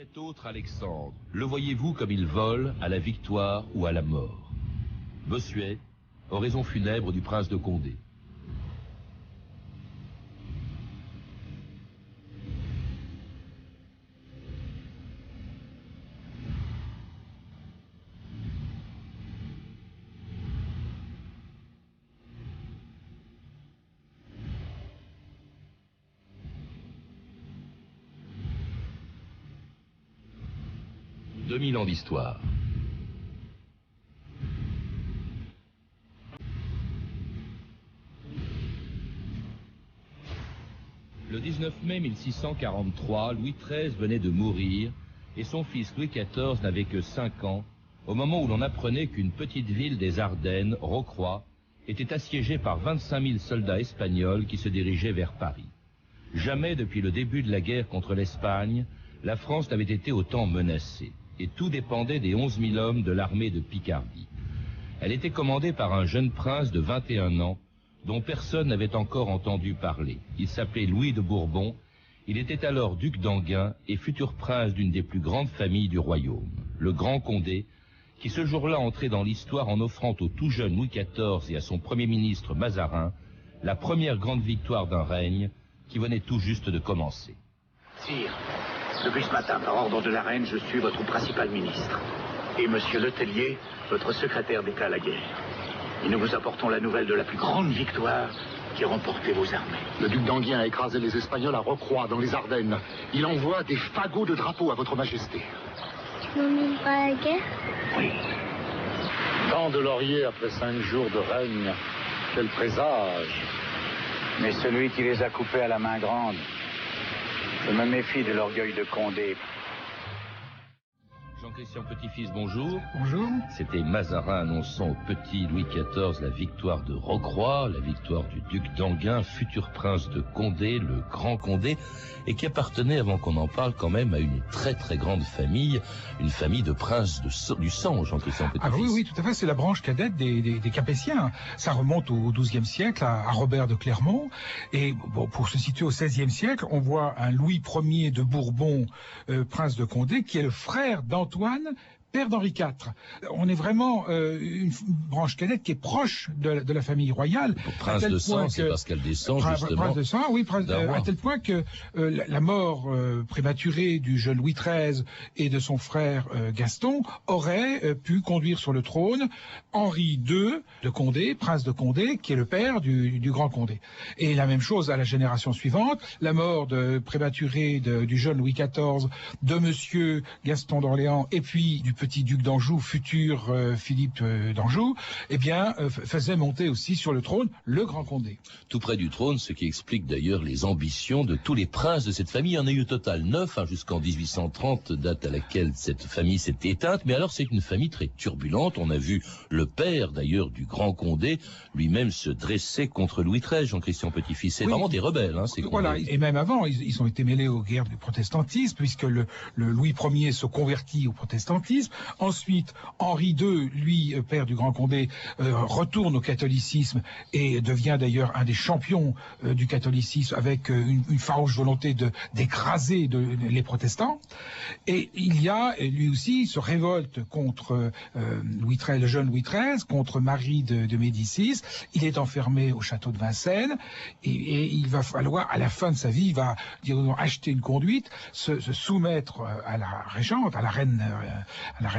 Cet autre Alexandre, le voyez-vous comme il vole à la victoire ou à la mort? Bossuet, oraison funèbre du prince de Condé. « 2000 ans d'histoire. Le 19 mai 1643, Louis XIII venait de mourir et son fils Louis XIV n'avait que 5 ans au moment où l'on apprenait qu'une petite ville des Ardennes, Rocroi, était assiégée par 25 000 soldats espagnols qui se dirigeaient vers Paris. Jamais depuis le début de la guerre contre l'Espagne, la France n'avait été autant menacée. Et tout dépendait des 11 000 hommes de l'armée de Picardie. Elle était commandée par un jeune prince de 21 ans, dont personne n'avait encore entendu parler. Il s'appelait Louis de Bourbon, il était alors duc d'Enghien et futur prince d'une des plus grandes familles du royaume, le Grand Condé, qui ce jour-là entrait dans l'histoire en offrant au tout jeune Louis XIV et à son premier ministre Mazarin la première grande victoire d'un règne qui venait tout juste de commencer. Sire, depuis ce matin, par ordre de la reine, je suis votre principal ministre. Et monsieur Letellier, votre secrétaire d'État à la guerre. Et nous vous apportons la nouvelle de la plus grande victoire qui a remporté vos armées. Le duc d'Enghien a écrasé les Espagnols à Rocroi, dans les Ardennes. Il envoie des fagots de drapeaux à votre majesté. Tu m'emmènes pas à la guerre? Oui. Tant de lauriers après 5 jours de règne. Quel présage. Mais celui qui les a coupés à la main grande, je me méfie de l'orgueil de Condé. Jean-Christian Petit-Fils, bonjour. Bonjour. C'était Mazarin annonçant au petit Louis XIV la victoire de Rocroi, la victoire du duc d'Enghien, futur prince de Condé, le Grand Condé, et qui appartenait, avant qu'on en parle, quand même à une très très grande famille, une famille de princes du sang, Jean-Christian Petit-Fils. Ah oui, oui, tout à fait, c'est la branche cadette des Capétiens. Ça remonte au XIIe siècle, à Robert de Clermont, et bon, pour se situer au XVIe siècle, on voit un Louis Ier de Bourbon, prince de Condé, qui est le frère d'Antoine, père d'Henri IV. On est vraiment une branche cadette qui est proche de la famille royale. Pour prince de sang, c'est parce qu'elle descend justement. Prince de sang, oui, à tel point que la mort prématurée du jeune Louis XIII et de son frère Gaston aurait pu conduire sur le trône Henri II de Condé, prince de Condé, qui est le père du Grand Condé. Et la même chose à la génération suivante, la mort prématurée du jeune Louis XIV, de monsieur Gaston d'Orléans et puis du petit duc d'Anjou, futur Philippe d'Anjou, eh bien, faisait monter aussi sur le trône le Grand Condé. Tout près du trône, ce qui explique d'ailleurs les ambitions de tous les princes de cette famille. Il y en a eu au total 9, jusqu'en 1830, date à laquelle cette famille s'est éteinte. Mais alors, c'est une famille très turbulente. On a vu le père, d'ailleurs, du Grand Condé, lui-même se dresser contre Louis XIII, Jean-Christian Petit-Fils. C'est vraiment des rebelles, ces Condés. Voilà, et même avant, ils ont été mêlés aux guerres du protestantisme, puisque le Louis Ier se convertit au protestantisme. Ensuite, Henri II, lui, père du Grand Condé, retourne au catholicisme et devient d'ailleurs un des champions du catholicisme avec une farouche volonté d'écraser les protestants. Et lui aussi, se révolte contre Louis XIII, le jeune Louis XIII, contre Marie de Médicis. Il est enfermé au château de Vincennes et il va falloir, à la fin de sa vie, il va acheter une conduite, se soumettre à la régente, à la reine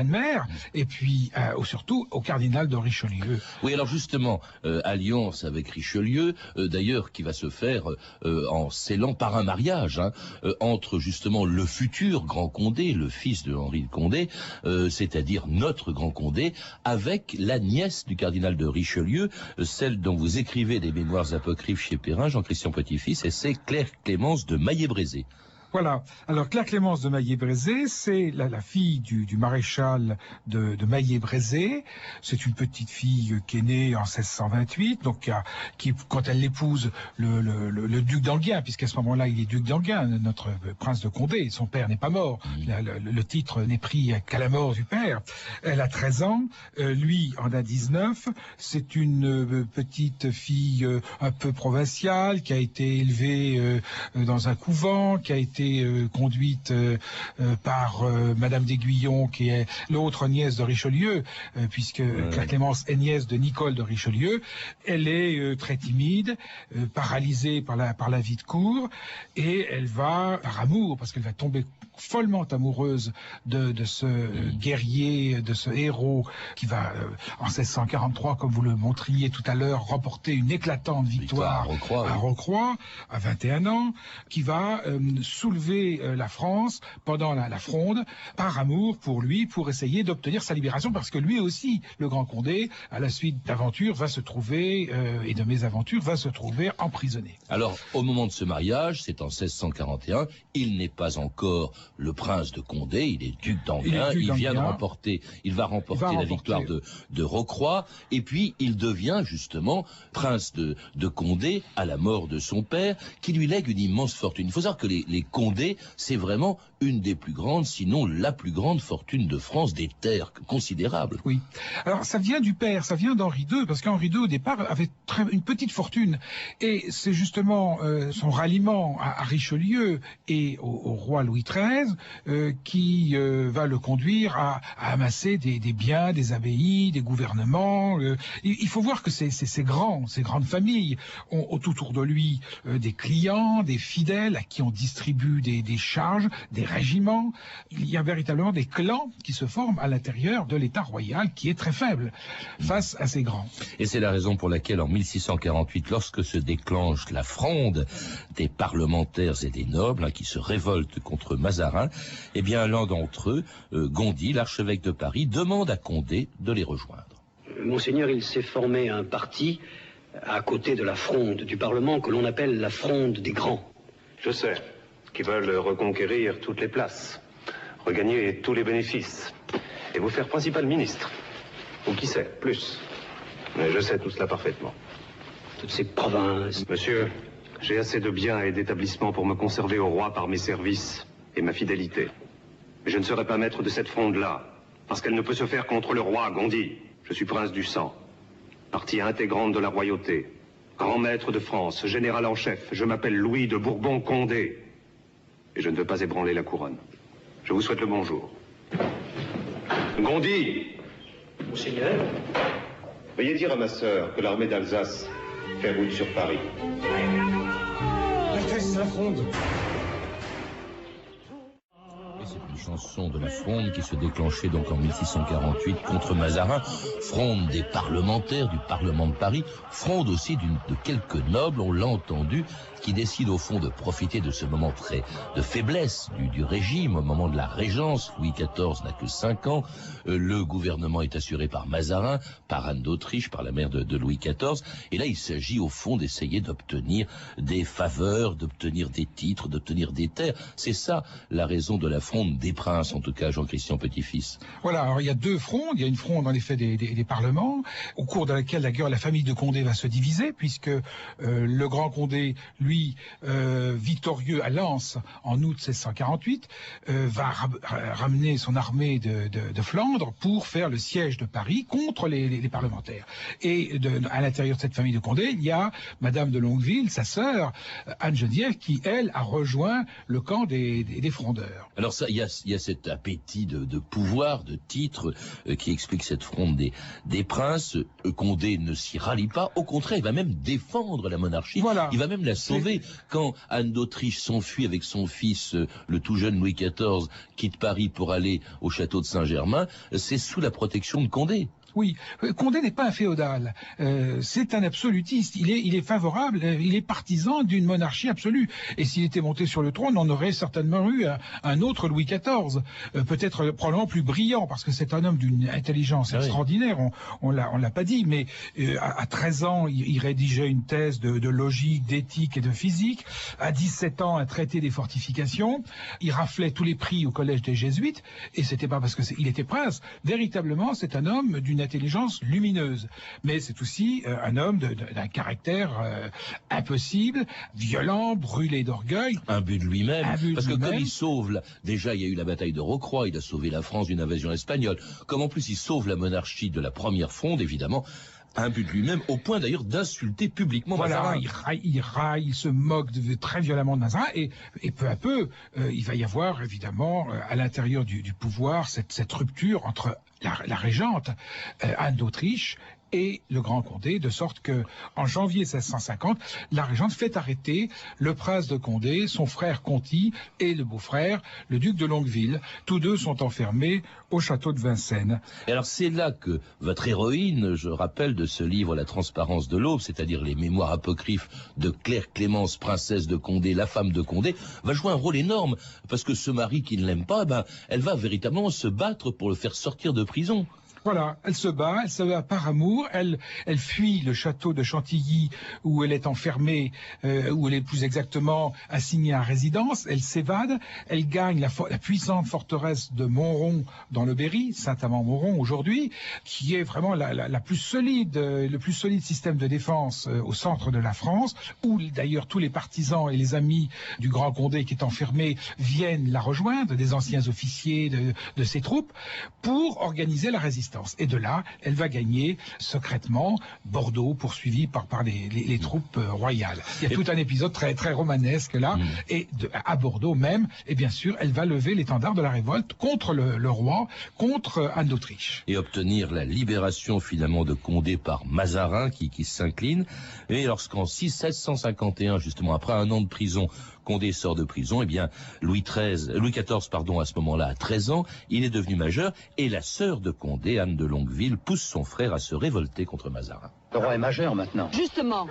mère, et puis surtout au cardinal de Richelieu. Oui, alors justement, alliance avec Richelieu, d'ailleurs, qui va se faire en scellant par un mariage entre justement le futur Grand Condé, le fils de Henri de Condé, c'est-à-dire notre Grand Condé, avec la nièce du cardinal de Richelieu, celle dont vous écrivez des mémoires apocryphes chez Perrin, Jean-Christian Petit-Fils, et c'est Claire Clémence de Maillé-Brézé. Voilà. Alors, Claire Clémence de Maillé-Brézé, c'est la fille du maréchal de Maillé-Brézé. C'est une petite fille qui est née en 1628, donc qui, quand elle l'épouse le duc d'Enghien, puisqu'à ce moment-là, il est duc d'Enghien, notre prince de Condé. Son père n'est pas mort. Le titre n'est pris qu'à la mort du père. Elle a 13 ans. Lui en a 19. C'est une petite fille un peu provinciale, qui a été élevée dans un couvent, qui a été été conduite par Madame d'Aiguillon, qui est l'autre nièce de Richelieu, puisque Claire Clémence est nièce de Nicole de Richelieu. Elle est très timide, paralysée par la vie de cour, et elle va, par amour, parce qu'elle va tomber follement amoureuse de ce guerrier, de ce héros qui va, en 1643, comme vous le montriez tout à l'heure, remporter une éclatante victoire à Rocroi, à 21 ans, qui va soulever la France pendant la Fronde, par amour pour lui, pour essayer d'obtenir sa libération, parce que lui aussi, le Grand Condé, à la suite d'aventures, va se trouver, et de mésaventures, va se trouver emprisonné. Alors, au moment de ce mariage, c'est en 1641, il n'est pas encore le prince de Condé, il est duc d'Enghien, il va remporter la victoire de Rocroi, et puis il devient justement prince de Condé à la mort de son père, qui lui lègue une immense fortune. Il faut savoir que les Condé, c'est vraiment une des plus grandes, sinon la plus grande fortune de France, des terres considérables. Oui. Alors ça vient du père, ça vient d'Henri II, parce qu'Henri II au départ avait une petite fortune, et c'est justement son ralliement à Richelieu et au roi Louis XIII qui va le conduire à amasser des biens, des abbayes, des gouvernements. Il faut voir que ces grandes familles ont autour de lui des clients, des fidèles à qui on distribue des charges, des régiments. Il y a véritablement des clans qui se forment à l'intérieur de l'État royal, qui est très faible face à ces grands. Et c'est la raison pour laquelle en 1648, lorsque se déclenche la fronde des parlementaires et des nobles qui se révoltent contre Mazarin, eh bien l'un d'entre eux, Gondi, l'archevêque de Paris, demande à Condé de les rejoindre. Monseigneur, il s'est formé un parti à côté de la fronde du Parlement que l'on appelle la fronde des grands. Je sais, qui veulent reconquérir toutes les places, regagner tous les bénéfices, et vous faire principal ministre. Ou qui sait, plus. Mais je sais tout cela parfaitement. Toutes ces provinces... Monsieur, j'ai assez de biens et d'établissements pour me conserver au roi par mes services et ma fidélité. Mais je ne serai pas maître de cette fronde-là, parce qu'elle ne peut se faire contre le roi Gondi. Je suis prince du sang, partie intégrante de la royauté, grand maître de France, général en chef. Je m'appelle Louis de Bourbon-Condé, et je ne veux pas ébranler la couronne. Je vous souhaite le bonjour. Gondi! Monseigneur? Veuillez dire à ma sœur que l'armée d'Alsace fait route sur Paris. Altesse, la fronde! C'est une chanson de la fronde qui se déclenchait donc en 1648 contre Mazarin, fronde des parlementaires du Parlement de Paris, fronde aussi de quelques nobles, on l'a entendu, qui décident au fond de profiter de ce moment de faiblesse du régime, au moment de la régence. Louis XIV n'a que 5 ans, le gouvernement est assuré par Mazarin, par Anne d'Autriche, par la mère de Louis XIV, et là il s'agit au fond d'essayer d'obtenir des faveurs, d'obtenir des titres, d'obtenir des terres. C'est ça la raison de la fronde des princes, en tout cas Jean-Christian Petit-Fils. Voilà, alors il y a deux frondes. Il y a une fronde en effet des parlements, au cours de laquelle d'ailleurs la famille de Condé va se diviser, puisque le grand Condé, lui, victorieux à Lens en août 1648, va ramener son armée de Flandre pour faire le siège de Paris contre les parlementaires. Et à l'intérieur de cette famille de Condé, il y a Madame de Longueville, sa sœur, Anne Geneviève, qui, elle, a rejoint le camp des frondeurs. Alors ça, il y a cet appétit de pouvoir, de titre, qui explique cette fronde des princes. Condé ne s'y rallie pas, au contraire, il va même défendre la monarchie, voilà. Il va même la sauver. Quand Anne d'Autriche s'enfuit avec son fils, le tout jeune Louis XIV, quitte Paris pour aller au château de Saint-Germain, c'est sous la protection de Condé. Oui, Condé n'est pas un féodal, c'est un absolutiste, il est favorable, il est partisan d'une monarchie absolue. Et s'il était monté sur le trône, on aurait certainement eu un autre Louis XIV, peut-être probablement plus brillant, parce que c'est un homme d'une intelligence extraordinaire, on l'a pas dit, mais à 13 ans, il rédigeait une thèse de logique, d'éthique et de physique. À 17 ans, un traité des fortifications. Il raflait tous les prix au collège des Jésuites, et c'était pas parce qu'il était prince. Véritablement, c'est un homme d'une intelligence lumineuse, mais c'est aussi un homme d'un caractère impossible, violent, brûlé d'orgueil. Imbu de lui-même, parce que comme il sauve, déjà il y a eu la bataille de Rocroi, il a sauvé la France d'une invasion espagnole, comme en plus il sauve la monarchie de la première fronde, évidemment, Imbu de lui-même, au point d'ailleurs d'insulter publiquement Mazarin. Il raille, il se moque très violemment de Mazarin, et peu à peu, il va y avoir évidemment à l'intérieur du pouvoir cette rupture entre la régente, Anne d'Autriche, et le Grand Condé, de sorte que en janvier 1650, la régente fait arrêter le prince de Condé, son frère Conti et le beau-frère, le duc de Longueville. Tous deux sont enfermés au château de Vincennes. Et alors c'est là que votre héroïne, je rappelle de ce livre La transparence de l'aube, c'est-à-dire les mémoires apocryphes de Claire Clémence, princesse de Condé, la femme de Condé, va jouer un rôle énorme, parce que ce mari qui ne l'aime pas, elle va véritablement se battre pour le faire sortir de prison. Voilà, elle se bat par amour, elle fuit le château de Chantilly où elle est enfermée, où elle est plus exactement assignée à résidence, elle s'évade, elle gagne la puissante forteresse de Montrond dans le Berry, Saint-Amand-Montrond aujourd'hui, qui est vraiment la plus solide, le plus solide système de défense au centre de la France, où d'ailleurs tous les partisans et les amis du Grand Condé qui est enfermé viennent la rejoindre, des anciens officiers de ses troupes, pour organiser la résistance. Et de là, elle va gagner secrètement Bordeaux, poursuivie par les troupes royales. Il y a tout un épisode très, très romanesque là, et à Bordeaux même, et bien sûr, elle va lever l'étendard de la révolte contre le roi, contre Anne d'Autriche. Et obtenir la libération finalement de Condé par Mazarin qui s'incline. Et lorsqu'en 1651, justement après un an de prison, Condé sort de prison, eh bien Louis XIV, à ce moment-là, a 13 ans, il est devenu majeur, et la sœur de Condé, Anne de Longueville, pousse son frère à se révolter contre Mazarin. Le roi est majeur maintenant. Justement,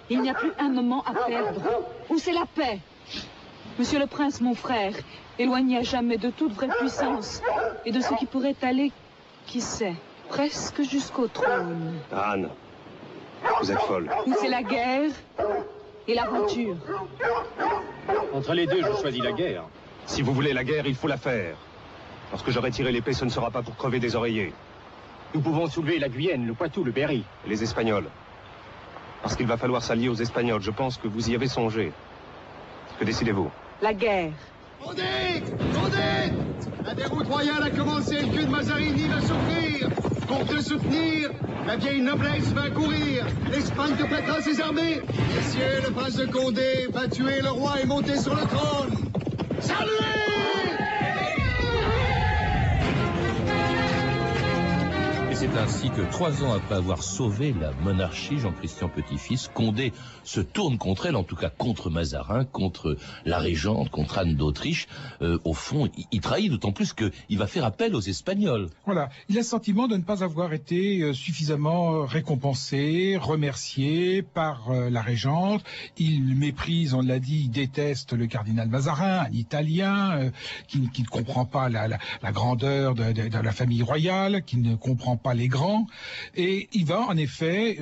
il n'y a plus un moment à perdre. Où c'est la paix? Monsieur le prince, mon frère, éloigné à jamais de toute vraie puissance, et de ce qui pourrait aller, qui sait, presque jusqu'au trône. Anne, vous êtes folle. Où c'est la guerre et l'aventure. Entre les deux, je choisis la guerre. Si vous voulez la guerre, il faut la faire. Lorsque j'aurai tiré l'épée, ce ne sera pas pour crever des oreillers. Nous pouvons soulever la Guyenne, le Poitou, le Berry. Et les Espagnols. Parce qu'il va falloir s'allier aux Espagnols. Je pense que vous y avez songé. Que décidez-vous? La guerre. Condé! Condé! La déroute royale a commencé, le cul de Mazarini va souffrir. Pour te soutenir, la vieille noblesse va courir. L'Espagne te prêtera ses armées. Messieurs, le prince de Condé va tuer le roi et monter sur le trône. Saluez! C'est ainsi que 3 ans après avoir sauvé la monarchie, Jean-Christian Petit-Fils, Condé se tourne contre elle, en tout cas contre Mazarin, contre la régente, contre Anne d'Autriche. Au fond, il trahit d'autant plus qu'il va faire appel aux Espagnols. Voilà, il a le sentiment de ne pas avoir été suffisamment récompensé, remercié par la régente. Il méprise, on l'a dit, il déteste le cardinal Mazarin, un Italien qui ne comprend pas la grandeur de la famille royale, qui ne comprend pas les grands, et il va en effet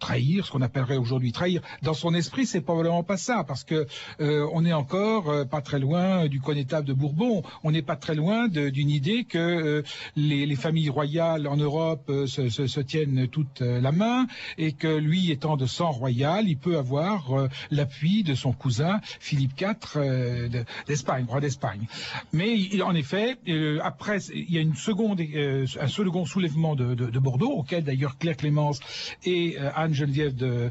trahir, ce qu'on appellerait aujourd'hui trahir. Dans son esprit, c'est probablement pas ça, parce que on est encore pas très loin du connétable de Bourbon, on n'est pas très loin d'une idée que les familles royales en Europe se tiennent toute la main, et que lui étant de sang royal, il peut avoir l'appui de son cousin Philippe IV d'Espagne, roi d'Espagne. Mais en effet, après, il y a un second soulèvement de Bordeaux, auquel d'ailleurs Claire Clémence et Anne-Geneviève de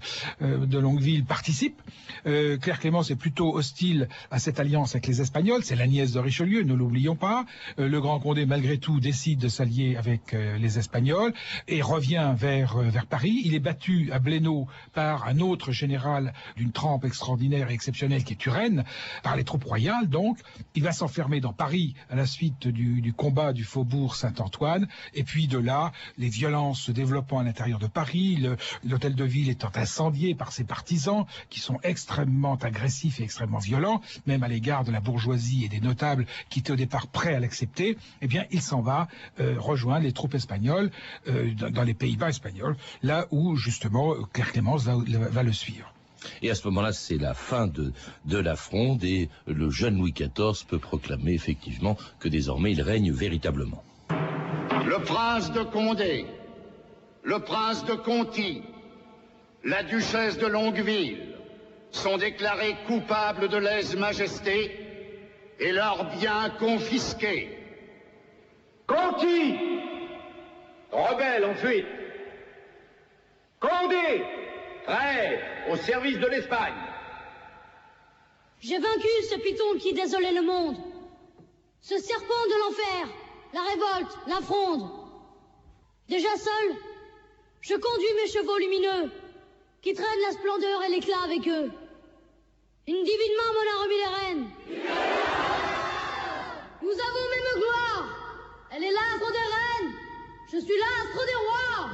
Longueville participent. Claire Clémence est plutôt hostile à cette alliance avec les Espagnols, c'est la nièce de Richelieu, ne l'oublions pas. Le Grand Condé, malgré tout, décide de s'allier avec les Espagnols et revient vers Paris. Il est battu à Blénaud par un autre général d'une trempe extraordinaire et exceptionnelle qui est Turenne, par les troupes royales donc. Il va s'enfermer dans Paris à la suite du combat du faubourg Saint-Antoine, et puis de là, les violences se développant à l'intérieur de Paris, l'hôtel de ville étant incendié par ses partisans qui sont extrêmement agressifs et extrêmement violents, même à l'égard de la bourgeoisie et des notables qui étaient au départ prêts à l'accepter, eh bien il s'en va rejoindre les troupes espagnoles dans les Pays-Bas espagnols, là où justement Claire Clémence va le suivre. Et à ce moment-là, c'est la fin de la Fronde, et le jeune Louis XIV peut proclamer effectivement que désormais il règne véritablement. Le prince de Condé, le prince de Conti, la duchesse de Longueville sont déclarés coupables de lèse-majesté et leurs biens confisqués. Conti, rebelle en fuite. Condé, prêt au service de l'Espagne. J'ai vaincu ce python qui désolait le monde. Ce serpent de l'enfer, la révolte, la fronde. Déjà seul, je conduis mes chevaux lumineux, qui traînent la splendeur et l'éclat avec eux. Une divine main m'en a remis les rênes. Nous avons même gloire. Elle est l'astre des reines. Je suis l'astre des rois.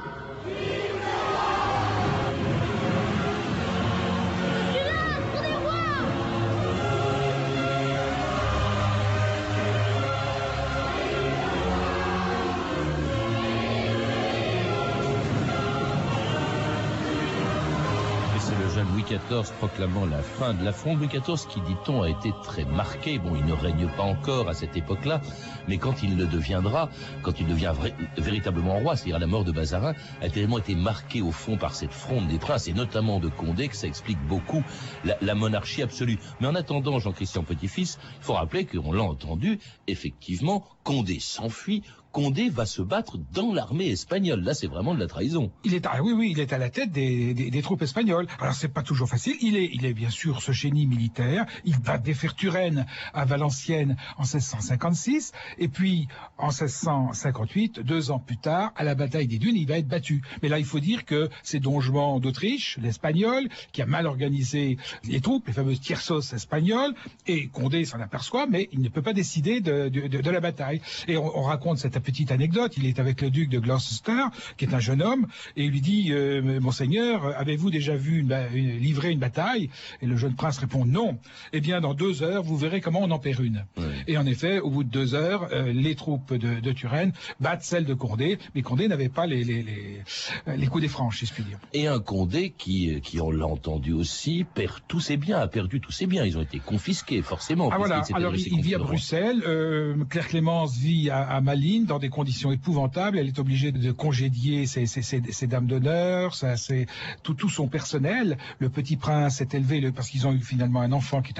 Louis XIV proclamant la fin de la fronde. Louis XIV qui, dit-on, a été très marqué. Bon, il ne règne pas encore à cette époque-là, mais quand il le deviendra, quand il devient véritablement roi, c'est-à-dire à la mort de Mazarin, a tellement été marqué au fond par cette fronde des princes, et notamment de Condé, que ça explique beaucoup la monarchie absolue. Mais en attendant, Jean-Christian Petit-Fils, il faut rappeler qu'on l'a entendu, effectivement, Condé s'enfuit. Condé va se battre dans l'armée espagnole. Là, c'est vraiment de la trahison. Il est à la tête des troupes espagnoles. Alors, c'est pas toujours facile. Il est bien sûr ce génie militaire. Il va défaire Turenne à Valenciennes en 1656. Et puis, en 1658, 2 ans plus tard, à la bataille des Dunes, il va être battu. Mais là, il faut dire que c'est Don Juan d'Autriche, l'Espagnol, qui a mal organisé les troupes, les fameuses tierces espagnoles. Et Condé s'en aperçoit, mais il ne peut pas décider de la bataille. Et on raconte cette petite anecdote, il est avec le duc de Gloucester, qui est un jeune homme, et il lui dit « Monseigneur, avez-vous déjà vu livrer une bataille ?» Et le jeune prince répond « Non. » Eh bien, dans 2 heures, vous verrez comment on en perd une. Oui. Et en effet, au bout de 2 heures, les troupes de Turenne battent celles de Condé, mais Condé n'avait pas les coups des franches, si je puis dire. Et un Condé qui on l'a entendu aussi, perd tous ses biens, a perdu tous ses biens. Ils ont été confisqués, forcément. Ah voilà, alors il vit à Bruxelles, Claire Clémence vit à Malines, dans des conditions épouvantables. Elle est obligée de congédier ses dames d'honneur, tout son personnel. Le petit prince est élevé, parce qu'ils ont eu finalement un enfant qui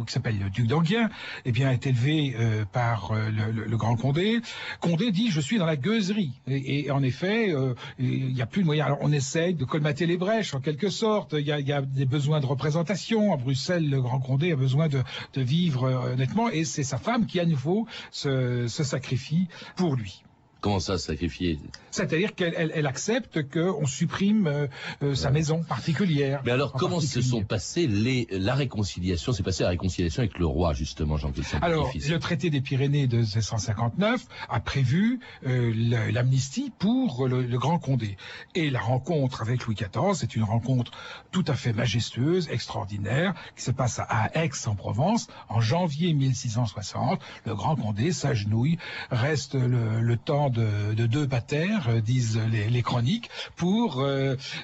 s'appelle le duc d'Enghien, eh bien est élevé par le grand Condé. Condé dit « je suis dans la gueuserie ». Et en effet, il n'y a plus de moyens. Alors on essaye de colmater les brèches, en quelque sorte. Il y a des besoins de représentation. À Bruxelles, le grand Condé a besoin de vivre honnêtement, et c'est sa femme qui à nouveau se sacrifie pour lui. Comment ça, sacrifier? C'est-à-dire qu'elle accepte qu'on supprime sa maison particulière. Mais alors, comment se sont passées la réconciliation? C'est passé la réconciliation avec le roi, justement, Jean-Christian Petit-Fils. Alors, le traité des Pyrénées de 1659 a prévu l'amnistie pour le grand Condé. Et la rencontre avec Louis XIV, c'est une rencontre tout à fait majestueuse, extraordinaire, qui se passe à Aix-en-Provence, en janvier 1660. Le grand Condé s'agenouille, reste le temps de 2 pater, disent les chroniques, pour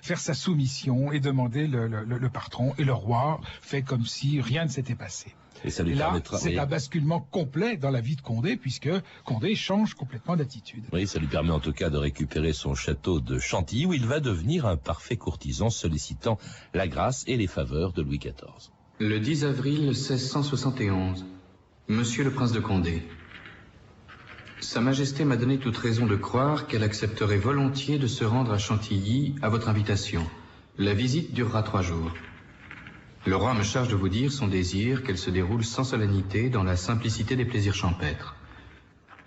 faire sa soumission et demander le pardon. Et le roi fait comme si rien ne s'était passé. Et ça lui permettra. C'est un basculement complet dans la vie de Condé, puisque Condé change complètement d'attitude. Oui, ça lui permet en tout cas de récupérer son château de Chantilly, où il va devenir un parfait courtisan, sollicitant la grâce et les faveurs de Louis XIV. Le 10 avril 1671, Monsieur le Prince de Condé. Sa Majesté m'a donné toute raison de croire qu'elle accepterait volontiers de se rendre à Chantilly à votre invitation. La visite durera 3 jours. Le roi me charge de vous dire son désir qu'elle se déroule sans solennité dans la simplicité des plaisirs champêtres.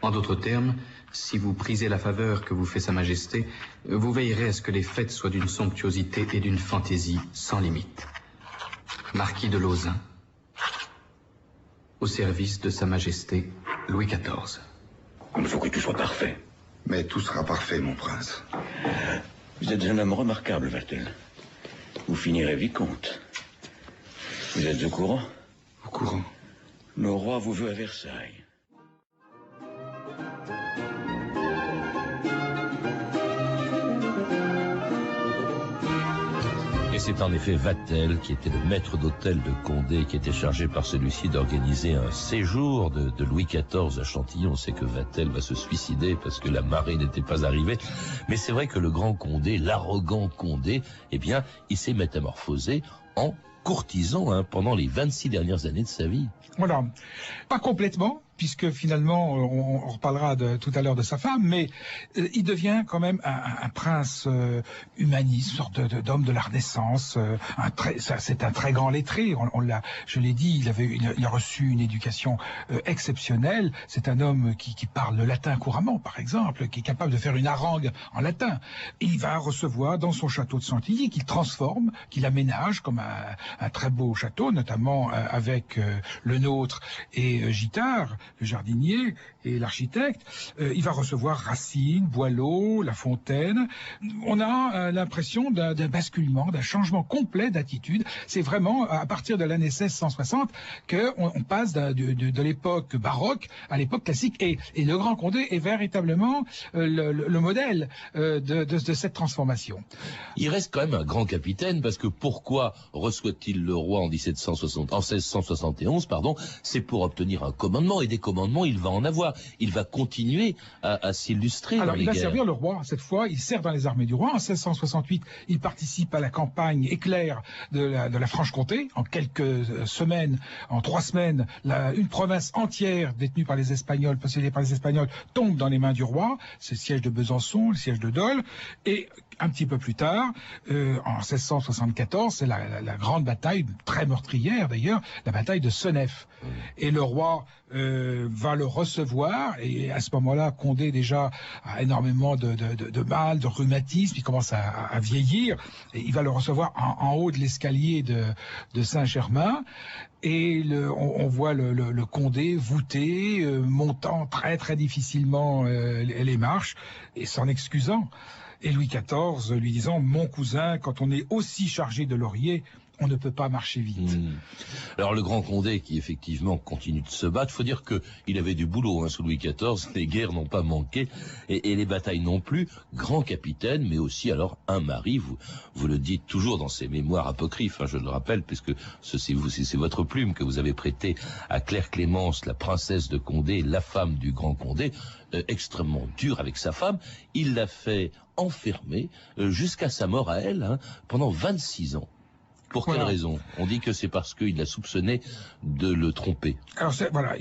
En d'autres termes, si vous prisez la faveur que vous fait Sa Majesté, vous veillerez à ce que les fêtes soient d'une somptuosité et d'une fantaisie sans limite. Marquis de Lauzun, au service de Sa Majesté Louis XIV. Il faut que tout soit parfait. Mais tout sera parfait, mon prince. Vous êtes un homme remarquable, Vatel. Vous finirez vicomte. Vous êtes au courant? Au courant. Le roi vous veut à Versailles. Et c'est en effet Vatel qui était le maître d'hôtel de Condé, qui était chargé par celui-ci d'organiser un séjour de Louis XIV à Chantilly. On sait que Vatel va se suicider parce que la marée n'était pas arrivée. Mais c'est vrai que le grand Condé, l'arrogant Condé, eh bien, il s'est métamorphosé en courtisan pendant les 26 dernières années de sa vie. Voilà. Pas complètement, puisque finalement, on reparlera tout à l'heure de sa femme, mais il devient quand même un prince humaniste, une sorte d'homme de la Renaissance. C'est un très grand lettré. Je l'ai dit, il a reçu une éducation exceptionnelle. C'est un homme qui parle le latin couramment, par exemple, qui est capable de faire une harangue en latin. Et il va recevoir dans son château de Chantilly, qu'il transforme, qu'il aménage comme un très beau château, notamment avec le nôtre et Gittard, le jardinier et l'architecte. Il va recevoir Racine, Boileau, La Fontaine. On a l'impression d'un basculement, d'un changement complet d'attitude. C'est vraiment à partir de l'année 1660 qu'on passe de l'époque baroque à l'époque classique. Et le Grand Condé est véritablement le modèle de cette transformation. Il reste quand même un grand capitaine, parce que pourquoi reçoit-il le roi en 1671, c'est pour obtenir un commandement, et des commandements, il va en avoir. Il va continuer à s'illustrer dans les guerres. Il va servir le roi, cette fois, il sert dans les armées du roi. En 1668, il participe à la campagne éclair de la Franche-Comté. En quelques semaines, en 3 semaines, une province entière détenue par les Espagnols, possédée par les Espagnols, tombe dans les mains du roi. C'est le siège de Besançon, le siège de Dole, et un petit peu plus tard, en 1674, c'est la grande bataille, très meurtrière d'ailleurs, la bataille de Senef. Et le roi va le recevoir, et à ce moment-là, Condé déjà a énormément de mal, de rhumatisme, il commence à vieillir, et il va le recevoir en haut de l'escalier de Saint-Germain, et on voit le Condé voûté, montant très très difficilement les marches, et s'en excusant. Et Louis XIV lui disant « Mon cousin, quand on est aussi chargé de laurier, on ne peut pas marcher vite. » Alors le Grand Condé, qui effectivement continue de se battre, faut dire qu'il avait du boulot sous Louis XIV, les guerres n'ont pas manqué, et les batailles non plus. Grand capitaine, mais aussi alors un mari, vous le dites toujours dans ses mémoires apocryphes, je le rappelle, puisque c'est votre plume que vous avez prêtée à Claire Clémence, la princesse de Condé, la femme du Grand Condé, extrêmement dur avec sa femme. Il l'a fait enfermer jusqu'à sa mort à elle, pendant 26 ans. Pour quelle raison? On dit que c'est parce qu'il l'a soupçonné de le tromper. Alors voilà,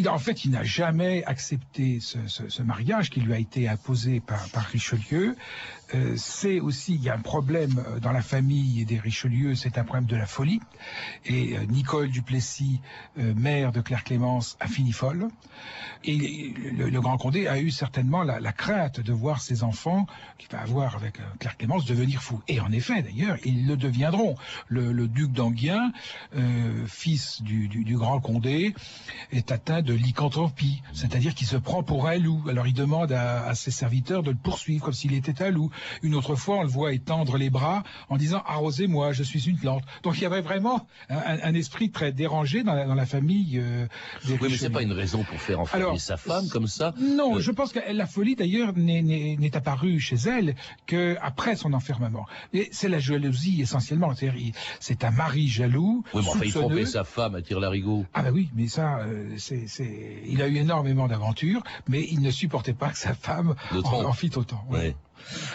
en fait, il n'a jamais accepté ce mariage qui lui a été imposé par Richelieu. C'est aussi, il y a un problème dans la famille des Richelieu, c'est un problème de la folie. Et Nicole Duplessis, mère de Claire Clémence, a fini folle. Et le Grand Condé a eu certainement la crainte de voir ses enfants, qu'il va avoir avec Claire Clémence, devenir fous. Et en effet, d'ailleurs, ils le deviendront. Le duc d'Enghien, fils du Grand Condé, est atteint de lycanthropie, c'est-à-dire qu'il se prend pour un loup. Alors il demande à ses serviteurs de le poursuivre comme s'il était un loup. Une autre fois, on le voit étendre les bras en disant « Arrosez-moi, je suis une plante ». Donc il y avait vraiment un esprit très dérangé dans la famille des Richelieu. Oui, mais c'est pas une raison pour faire enfermer sa femme comme ça. Non, je pense que la folie d'ailleurs n'est apparue chez elle qu'après son enfermement. Et c'est la jalousie essentiellement. C'est un mari jaloux. Oui, mais enfin, il trompait sa femme à Tire-Larigot. Ah bah oui, mais ça, il a eu énormément d'aventures, mais il ne supportait pas que sa femme en fît autant. Ouais.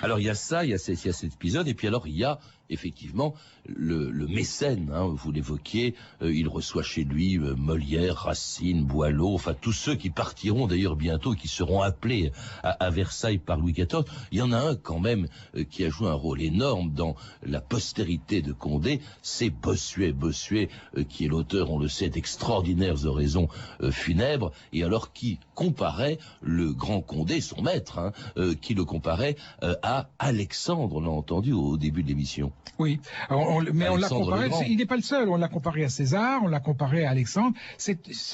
Alors il y a ça, il y a cet épisode, et puis alors il y a effectivement le mécène, vous l'évoquiez, il reçoit chez lui Molière, Racine, Boileau, enfin tous ceux qui partiront d'ailleurs bientôt, qui seront appelés à Versailles par Louis XIV. Il y en a un quand même qui a joué un rôle énorme dans la postérité de Condé, c'est Bossuet, qui est l'auteur, on le sait, d'extraordinaires oraisons funèbres, et alors qui comparait le Grand Condé, son maître, qui le comparait à Alexandre, on l'a entendu au début de l'émission. Oui, mais on l'a comparé, il n'est pas le seul, on l'a comparé à César, on l'a comparé à Alexandre.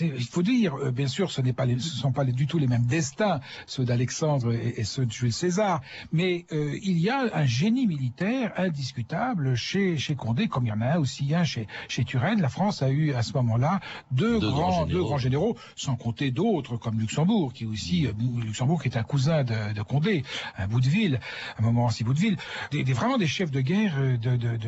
Il faut dire, bien sûr, ce ne sont pas du tout les mêmes destins, ceux d'Alexandre et ceux de Jules César, mais il y a un génie militaire indiscutable chez Condé, comme il y en a un aussi chez Turenne. La France a eu à ce moment-là deux grands généraux, sans compter d'autres comme Luxembourg, qui est un cousin de Condé, un Bouteville, un moment aussi Bouteville, vraiment des chefs de guerre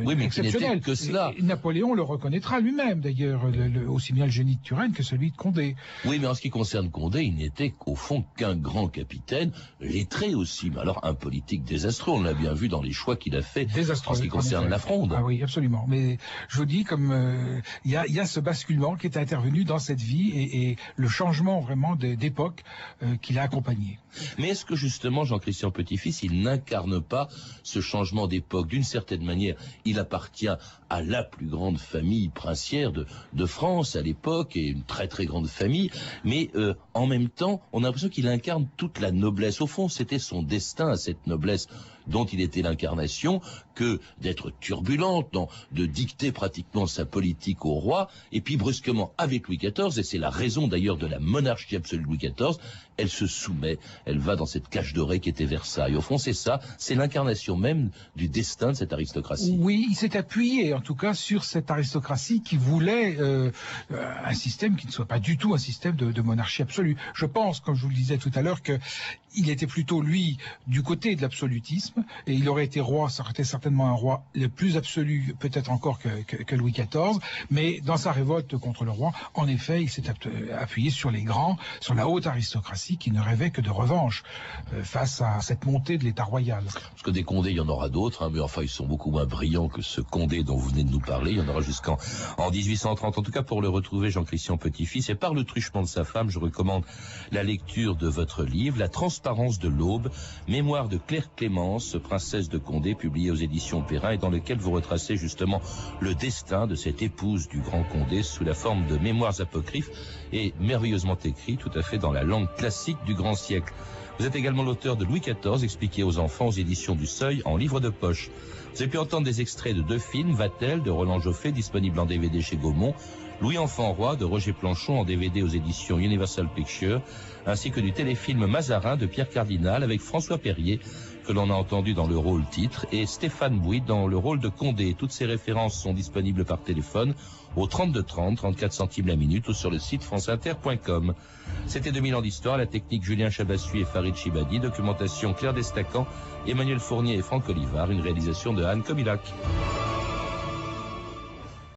oui, mais exceptionnel. Que cela. Et Napoléon le reconnaîtra lui-même, d'ailleurs, aussi bien le génie de Turenne que celui de Condé. Oui, mais en ce qui concerne Condé, il n'était qu'au fond qu'un grand capitaine, lettré aussi, mais alors un politique désastreux. On l'a bien vu dans les choix qu'il a fait en ce qui concerne la Fronde. Ah oui, absolument. Mais je vous dis, comme il y a ce basculement qui est intervenu dans cette vie et le changement vraiment d'époque qu'il a accompagné. Mais est-ce que justement Jean-Christian Petit-Fils, il n'incarne pas ce changement d'époque? D'une certaine manière, il appartient à la plus grande famille princière de France à l'époque, et une très très grande famille, mais en même temps, on a l'impression qu'il incarne toute la noblesse. Au fond, c'était son destin, cette noblesse dont il était l'incarnation, que d'être turbulente, de dicter pratiquement sa politique au roi, et puis brusquement avec Louis XIV, et c'est la raison d'ailleurs de la monarchie absolue de Louis XIV, elle se soumet, elle va dans cette cage dorée qui était Versailles. Au fond, c'est ça, c'est l'incarnation même du destin de cette aristocratie. Oui, il s'est appuyé en tout cas sur cette aristocratie qui voulait un système qui ne soit pas du tout un système de monarchie absolue. Je pense, comme je vous le disais tout à l'heure, que il était plutôt, lui, du côté de l'absolutisme, et il aurait été roi, ça aurait été certainement un roi le plus absolu, peut-être encore que Louis XIV, mais dans sa révolte contre le roi, en effet, il s'est appuyé sur les grands, sur la haute aristocratie qui ne rêvait que de revanche face à cette montée de l'État royal. Parce que des Condés, il y en aura d'autres, hein, mais enfin, ils sont beaucoup moins brillants que ce Condé dont vous venez de nous parler. Il y en aura jusqu'en 1830. En tout cas, pour le retrouver, Jean-Christian Petit-Fils, et par le truchement de sa femme, je recommande la lecture de votre livre, La transparence de l'aube, mémoire de Claire Clémence, princesse de Condé, publié aux éditions Perrin, et dans lequel vous retracez justement le destin de cette épouse du grand Condé sous la forme de mémoires apocryphes et merveilleusement écrit, tout à fait dans la langue classique du grand siècle. Vous êtes également l'auteur de Louis XIV, expliqué aux enfants aux éditions du Seuil en livre de poche. Vous avez pu entendre des extraits de 2 films, Vatel de Roland Joffé, disponible en DVD chez Gaumont, Louis Enfant Roi de Roger Planchon en DVD aux éditions Universal Pictures, ainsi que du téléfilm Mazarin de Pierre Cardinal avec François Perrier, que l'on a entendu dans le rôle titre, et Stéphane Bouy dans le rôle de Condé. Toutes ces références sont disponibles par téléphone au 32 30, 34 centimes la minute ou sur le site franceinter.com. C'était 2000 ans d'histoire, la technique Julien Chabassu et Farid Chibadi, documentation Claire Destacan, Emmanuel Fournier et Franck Olivard, une réalisation de Anne Kobilac.